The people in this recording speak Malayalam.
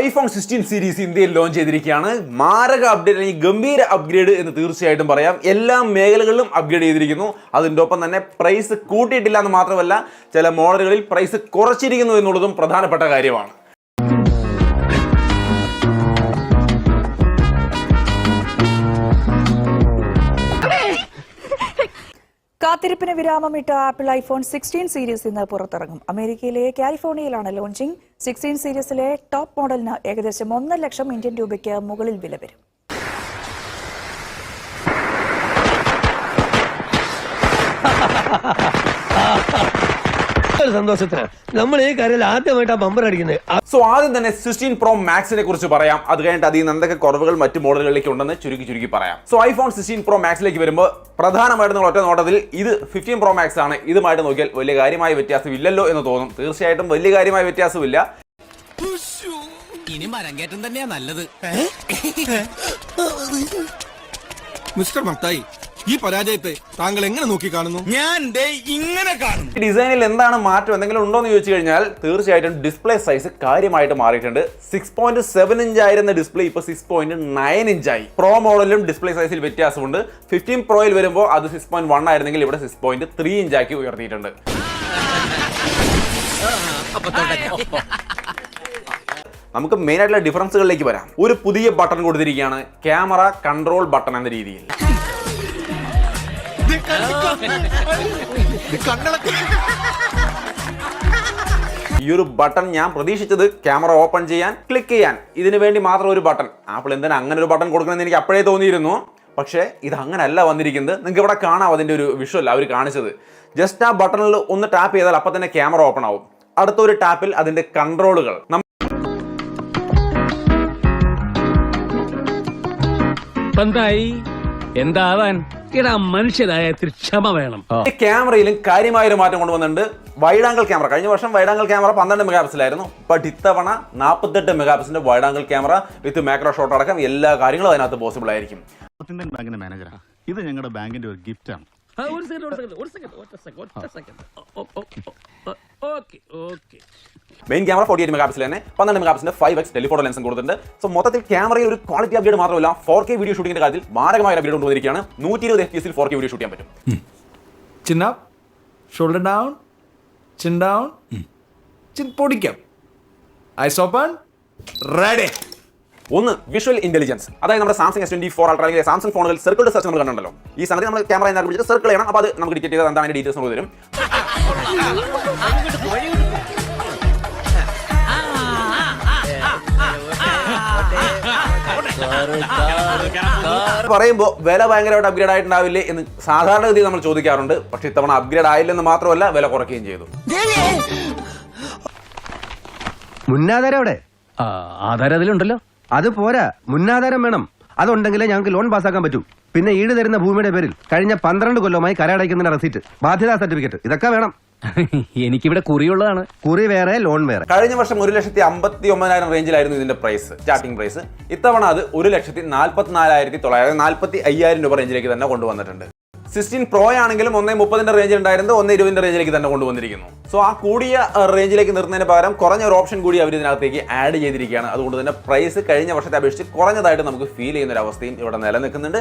iPhone 16 സീരീസ് ഇന്ത്യയിൽ ലോഞ്ച് ചെയ്തിരിക്കുകയാണ്. മാരക അപ്ഡേറ്റ് അല്ലെങ്കിൽ ഗംഭീര അപ്ഗ്രേഡ് എന്ന് തീർച്ചയായിട്ടും പറയാം. എല്ലാ മേഖലകളിലും അപ്ഗ്രേഡ് ചെയ്തിരിക്കുന്നു. അതിൻ്റെ ഒപ്പം തന്നെ പ്രൈസ് കൂട്ടിയിട്ടില്ല എന്ന് മാത്രമല്ല, ചില മോഡലുകളിൽ പ്രൈസ് കുറച്ചിരിക്കുന്നു എന്നുള്ളതും പ്രധാനപ്പെട്ട കാര്യമാണ്. കാത്തിരിപ്പിന് വിരാമമിട്ട ആപ്പിൾ ഐഫോൺ 16 സീരീസ് ഇന്ന് പുറത്തിറങ്ങും. അമേരിക്കയിലെ കാലിഫോർണിയയിലാണ് ലോഞ്ചിങ്. 16 സീരീസിലെ ടോപ്പ് മോഡലിന് ഏകദേശം 1 ലക്ഷം ഇന്ത്യൻ രൂപയ്ക്ക് മുകളിൽ വില വരും. സന്തോഷത്തിന് നമ്മൾ ഈ കാര്യത്തിൽ ആദ്യമായിട്ടാണ് ബമ്പർ അടിക്കുന്നത്. സോ ആദ്യം തന്നെ 16 Pro Maxനെ കുറിച്ച് പറയാം. അത് കഴിഞ്ഞിട്ട് അതിൽ നിന്ന് എന്തൊക്കെ കുറവുകൾ മറ്റു മോഡലുകളിലേക്ക് ഉണ്ടെന്ന് ചുരുക്കി പറയാം. സോ iPhone 16 Pro Maxലേക്ക് വരുമ്പോൾ പ്രധാനമായിട്ടും നിങ്ങൾ ഒറ്റ നോട്ടത്തിൽ ഇത് 15 Pro Max ആണ്. ഇതുമായിട്ട് നോക്കിയാൽ വലിയ കാര്യമായ വ്യത്യാസം ഇല്ലല്ലോ എന്ന് തോന്നും. തീർച്ചയായിട്ടും വലിയ കാര്യമായ വ്യത്യാസമില്ല. ഇനി മരം കയറ്റം തന്നെയാ നല്ലത്. മിസ്റ്റർ മത്തായി, ഈ പരാജയത്തെ താങ്കൾ എങ്ങനെ നോക്കി കാണുന്നു? ഞാൻ ഇങ്ങനെ കാണും. ഡിസൈനിൽ എന്താണ് മാറ്റം, എന്തെങ്കിലും ഉണ്ടോ എന്ന് ചോദിച്ചു കഴിഞ്ഞാൽ തീർച്ചയായിട്ടും ഡിസ്പ്ലേ സൈസ് കാര്യമായിട്ട് മാറിയിട്ടുണ്ട്. 6.7 ഇഞ്ച് ആയിരുന്ന ഡിസ്പ്ലേ ഇപ്പോൾ 6.9 ഇഞ്ചായി. പ്രോ മോഡലിലും ഡിസ്പ്ലേ സൈസിൽ വ്യത്യാസമുണ്ട്. 15 പ്രോയിൽ വരുമ്പോൾ അത് 6.1 ആയിരുന്നെങ്കിൽ ഇവിടെ 6.3 ഇഞ്ചാക്കി ഉയർത്തിയിട്ടുണ്ട്. നമുക്ക് മെയിൻ ആയിട്ടുള്ള ഡിഫറൻസുകളിലേക്ക് വരാം. ഒരു പുതിയ ബട്ടൺ കൊടുത്തിരിക്കുകയാണ്, ക്യാമറ കൺട്രോൾ ബട്ടൺ എന്ന രീതിയിൽ. ഈ ഒരു ബട്ടൺ ഞാൻ പ്രതീക്ഷിച്ചത് ക്യാമറ ഓപ്പൺ ചെയ്യാൻ, ക്ലിക്ക് ചെയ്യാൻ, ഇതിനു വേണ്ടി മാത്രം ഒരു ബട്ടൺ. ആപ്പിൾ എന്തിനാ അങ്ങനെ ഒരു ബട്ടൺ കൊടുക്കണമെന്ന് എനിക്ക് അപ്പോഴേ തോന്നിയിരുന്നു. പക്ഷേ ഇത് അങ്ങനെയല്ല വന്നിരിക്കുന്നത്. നിങ്ങൾക്ക് ഇവിടെ കാണാം അതിൻ്റെ ഒരു വിഷ്വൽ അവർ കാണിച്ചത്. ജസ്റ്റ് ആ ബട്ടണിൽ ഒന്ന് ടാപ്പ് ചെയ്താൽ അപ്പം തന്നെ ക്യാമറ ഓപ്പൺ ആവും. അടുത്തൊരു ടാപ്പിൽ അതിൻ്റെ കൺട്രോളുകൾ. എന്താവാൻ മനുഷ്യരായ ക്ഷമ വേണം. ക്യാമറയിലും കാര്യമായൊരു മാറ്റം കൊണ്ടുവന്നിട്ടുണ്ട്. വൈഡ് ആംഗിൾ ക്യാമറ, കഴിഞ്ഞ വർഷം വൈഡ് ആംഗിൾ ക്യാമറ 12 മെഗാ പിക്സലായിരുന്നു. ബട്ട് ഇത്തവണ 48 മെഗാ പിക്സലിന്റെ wide angle camera with macro shot അടക്കം എല്ലാ കാര്യങ്ങളും അതിനകത്ത് പോസിബിൾ ആയിരിക്കും. ബാങ്കിന്റെ മാനേജറാ, ഇത് ഞങ്ങളുടെ ബാങ്കിന്റെ ഒരു ഗിഫ്റ്റ് ആണ്. മെയിൻ ക്യാമറ 48 മെഗാ പിക്സൽ തന്നെ 12 മെഗാ പിക്സലിന്റെ 5x ടെലിഫോട്ടോ ലെൻസും കൊടുത്തിട്ടുണ്ട്. സോ മൊത്തത്തിൽ ക്യാമറയിൽ ഒരു ക്വാളിറ്റി അപ്ഗ്രേഡ് മാത്രമല്ല, 4K വീഡിയോ ഷൂട്ടിംഗിന്റെ കാര്യത്തിൽ മാരകമായ അപ്ഗ്രേഡ് കൊണ്ടുവന്നിരിക്കുകയാണ്. 120 FPS 4K വീഡിയോ ഷൂട്ട് ചെയ്യാൻ പറ്റും. Chin up, shoulder down, chin down, chin പൊടിക്കാം. Eyes open, ready. ഒന്ന് വിഷ്വൽ ഇന്റലിജൻസ്, അതായത് നമ്മുടെ സാംസങ് S24 അൾട്രാ അല്ലെങ്കിൽ സാംസങ് ഫോണുകൾ സർക്കിൾ സെർച്ച് നമ്മൾ കണ്ടല്ലോ. ഈ സംഗതി നമ്മൾ ക്യാമറ എന്ന് വിളിച്ചിട്ട് സർക്കിൾ ചെയ്യണം. അപ്പോൾ അത് നമുക്ക് ഡിറ്റക്ട് ചെയ്താൽ എന്താണ് അതിന്റെ ഡീറ്റെയിൽസ് നമുക്ക് തരും. പറയുമ്പോൾ വില ഭയങ്കരമായിട്ട് അപ്ഗ്രേഡ് ആയിട്ടുണ്ടാവില്ലേ എന്ന് സാധാരണഗതിയിൽ നമ്മൾ ചോദിക്കാറുണ്ട്. പക്ഷെ ഇത്തവണ അപ്ഗ്രേഡ് ആയില്ലെന്ന് മാത്രമല്ല, വില കുറയ്ക്കുകയും ചെയ്തു. മുന്നാധാരം അവിടെ ആധാരം അതിലുണ്ടല്ലോ. അത് പോരാ, മുന്നാധാരം വേണം. അതുണ്ടെങ്കിലേ ഞങ്ങൾക്ക് ലോൺ പാസ്സാക്കാൻ പറ്റൂ. പിന്നെ ഈട് തരുന്ന ഭൂമിയുടെ പേരിൽ കഴിഞ്ഞ 12 കൊല്ലമായി കരയടയ്ക്കുന്നതിന്റെ റെസീറ്റ്, ബാധ്യതാ സർട്ടിഫിക്കറ്റ്, ഇതൊക്കെ വേണം. എനിക്കിവിടെ കുറിയുള്ളതാണ്. കുറി വേറെ, ലോൺ വേറെ. കഴിഞ്ഞ വർഷം 1,59,000 റേഞ്ചിലായിരുന്നു ഇതിന്റെ പ്രൈസ്, സ്റ്റാർട്ടിംഗ് പ്രൈസ്. ഇത്തവണ അത് 1,44,900, 45,000 രൂപ റേഞ്ചിലേക്ക് തന്നെ കൊണ്ടുവന്നിട്ടുണ്ട്. 16 Pro ആണെങ്കിലും 1.30 റേഞ്ചിൽ ഉണ്ടായിരുന്നത് 1.20 റേഞ്ചിലേക്ക് തന്നെ കൊണ്ടുവന്നിരിക്കുന്നു. സോ ആ കൂടിയ റേഞ്ചിലേക്ക് നിർത്തുന്നതിന് പകരം കുറഞ്ഞ ഒരു ഓപ്ഷൻ കൂടി അവർ ഇതിനകത്തേക്ക് ആഡ് ചെയ്തിരിക്കുകയാണ്. അതുകൊണ്ട് തന്നെ പ്രൈസ് കഴിഞ്ഞ വർഷത്തെ അപേക്ഷിച്ച് കുറഞ്ഞതായിട്ട് നമുക്ക് ഫീൽ ചെയ്യുന്ന ഒരു അവസ്ഥയും ഇവിടെ നിലനിൽക്കുന്നുണ്ട്.